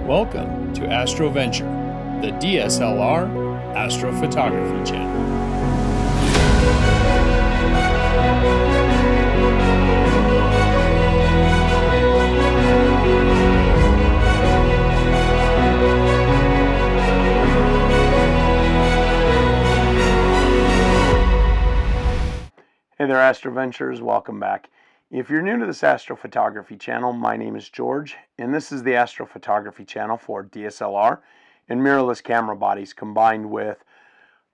Welcome to AstroVenture, the DSLR astrophotography channel. Hey there, AstroVenturers, welcome back. If you're new to this astrophotography channel, my name is George, and this is the astrophotography channel for DSLR and mirrorless camera bodies combined with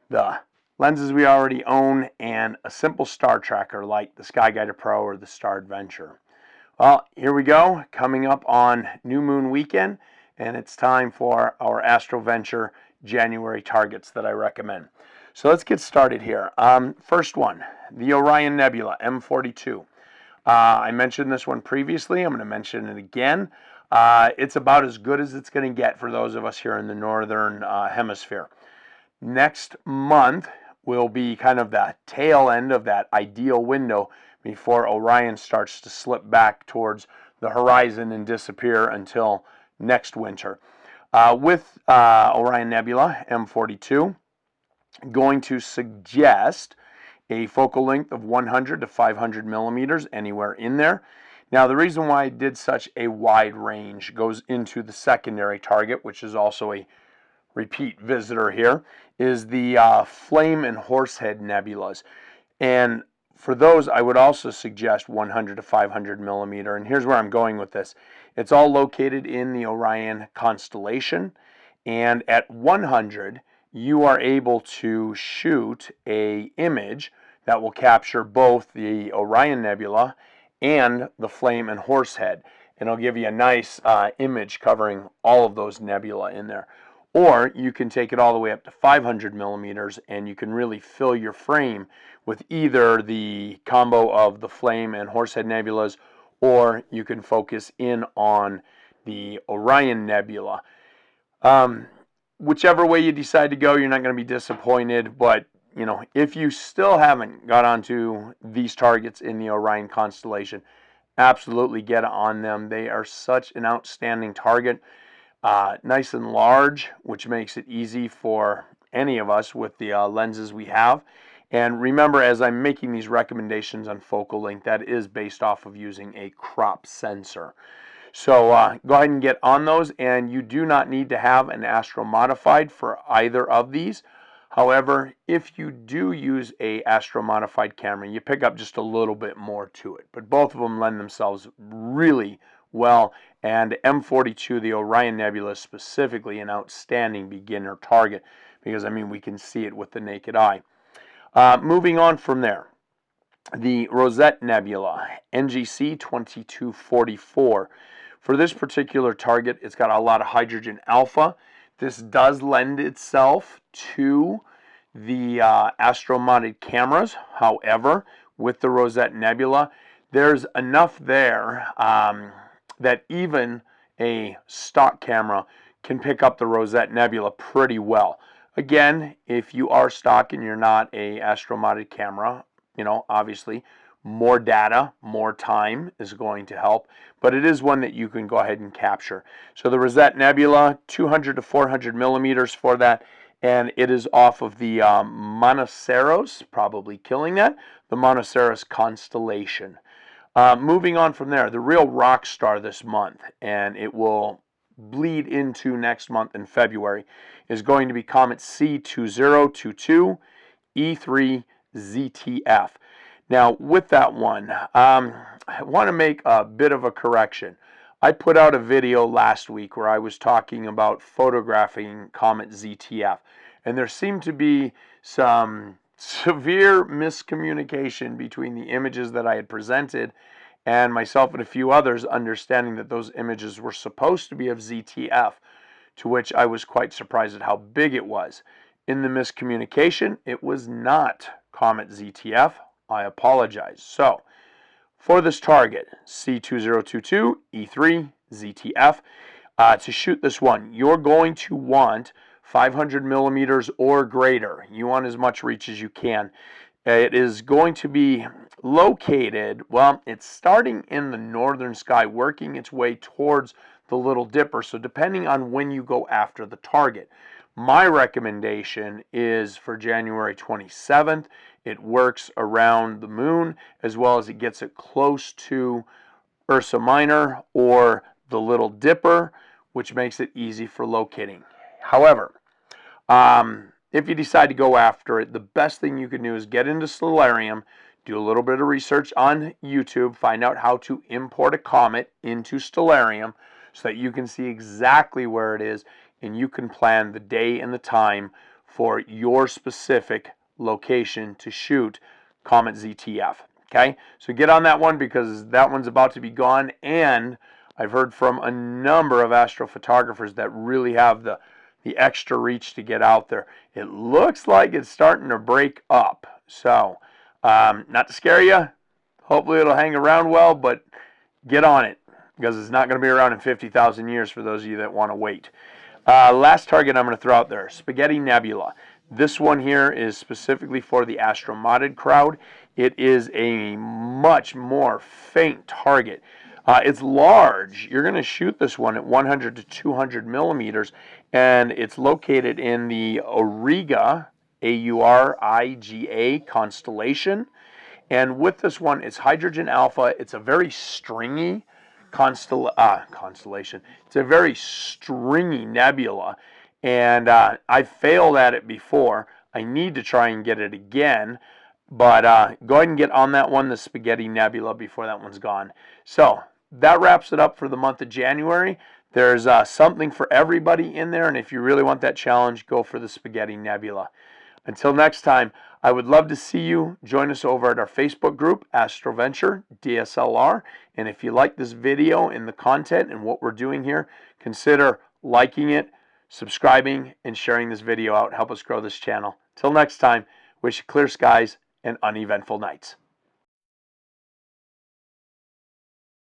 the lenses we already own and a simple star tracker like the SkyGuider Pro or the Star Adventure. Well, here we go, coming up on New Moon weekend, and it's time for our AstroVenture January targets that I recommend. So let's get started here. First one, the Orion Nebula M42. I mentioned this one previously. I'm going to mention it again. It's about as good as it's going to get for those of us here in the northern hemisphere. Next month will be kind of the tail end of that ideal window before Orion starts to slip back towards the horizon and disappear until next winter. With Orion Nebula M42, going to suggest a focal length of 100 to 500 millimeters, anywhere in there. Now, the reason why I did such a wide range goes into the secondary target, which is also a repeat visitor here, is the Flame and Horsehead nebulas. And for those, I would also suggest 100 to 500 millimeter. And here's where I'm going with this. It's all located in the Orion constellation. And at 100, you are able to shoot an image that will capture both the Orion Nebula and the Flame and Horsehead. And it'll give you a nice image covering all of those nebula in there. Or you can take it all the way up to 500 millimeters and you can really fill your frame with either the combo of the Flame and Horsehead nebulas, or you can focus in on the Orion Nebula. Whichever way you decide to go, you're not going to be disappointed. But, you know, if you still haven't got onto these targets in the Orion constellation, absolutely get on them. They are such an outstanding target. Nice and large, which makes it easy for any of us with the lenses we have. And remember, as I'm making these recommendations on focal length, that is based off of using a crop sensor. So go ahead and get on those, and you do not need to have an Astro Modified for either of these. However, if you do use a Astro Modified camera, you pick up just a little bit more to it. But both of them lend themselves really well, and M42, the Orion Nebula, is specifically an outstanding beginner target because, I mean, we can see it with the naked eye. Moving on from there, the Rosette Nebula NGC 2244. For this particular target, it's got a lot of hydrogen alpha. This does lend itself to the astro-mounted cameras. However, with the Rosette Nebula, there's enough there that even a stock camera can pick up the Rosette Nebula pretty well. Again, if you are stock and you're not a astro-mounted camera, you know, obviously more data, more time is going to help, but it is one that you can go ahead and capture. So the Rosette Nebula, 200 to 400 millimeters for that, and it is off of the Monoceros, probably killing that, the Monoceros constellation. Moving on from there, the real rock star this month, and it will bleed into next month in February, is going to be Comet C2022 E3 ZTF. Now, with that one, I want to make a bit of a correction. I put out a video last week where I was talking about photographing Comet ZTF, and there seemed to be some severe miscommunication between the images that I had presented and myself and a few others, understanding that those images were supposed to be of ZTF, to which I was quite surprised at how big it was. In the miscommunication, it was not Comet ZTF. I apologize. So, for this target, C2022 E3 ZTF, to shoot this one, you're going to want 500 millimeters or greater. You want as much reach as you can. It is going to be located, well, it's starting in the northern sky, working its way towards the Little Dipper. So depending on when you go after the target, my recommendation is for January 27th. It works around the moon, as well as it gets it close to Ursa Minor or the Little Dipper, which makes it easy for locating. However, if you decide to go after it, the best thing you can do is get into Stellarium, do a little bit of research on YouTube, find out how to import a comet into Stellarium so that you can see exactly where it is, and you can plan the day and the time for your specific location to shoot Comet ZTF. Okay, so get on that one, because that one's about to be gone, and I've heard from a number of astrophotographers that really have the extra reach to get out there. It looks like it's starting to break up. So, not to scare you, hopefully it'll hang around well, but get on it, because it's not going to be around in 50,000 years for those of you that want to wait. Last target I'm going to throw out there, Spaghetti Nebula. This one here is specifically for the astromodded crowd. It is a much more faint target. It's large. You're going to shoot this one at 100 to 200 millimeters, and it's located in the Auriga, Auriga constellation. And with this one, it's hydrogen alpha. It's a very stringy constellation. It's a very stringy nebula, and I failed at it before. I need to try and get it again, but go ahead and get on that one, the Spaghetti Nebula, before that one's gone. So that wraps it up for the month of January. There's something for everybody in there, and if you really want that challenge, go for the Spaghetti Nebula. Until next time, I would love to see you join us over at our Facebook group, Astroventure DSLR. And if you like this video and the content and what we're doing here, consider liking it, subscribing, and sharing this video out. Help us grow this channel. Till next time, wish you clear skies and uneventful nights.